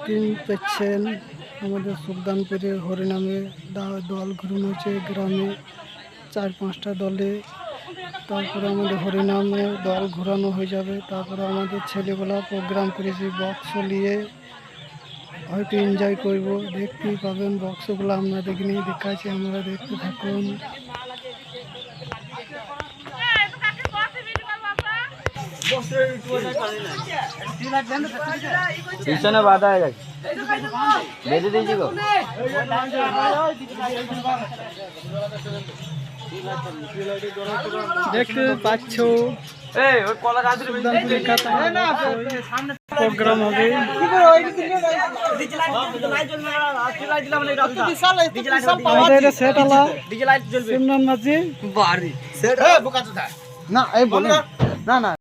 দেখতেই পাচ্ছেন আমাদের সুলতানপুরে হরিনামে দল ঘুরানো হচ্ছে গ্রামে 4-5টা দলে। তারপরে আমাদের হরিনামে দল ঘোরানো হয়ে যাবে। তারপরে আমাদের ছেলেবেলা প্রোগ্রাম করেছি বক্স নিয়ে, হয়তো এনজয় করব। দেখতেই পাবেন বক্সগুলো আপনাদেরকে নিয়ে দেখাচ্ছি, আমরা দেখতে থাকুন। পিছনে বাধা হয়ে গেছে, বেঁধে দিয়েছি গো। দেখতে পাচ্ছ প্রোগ্রাম হবে। আমাদের সেট আলা সিমরান মাঝি না এই বলুন, না না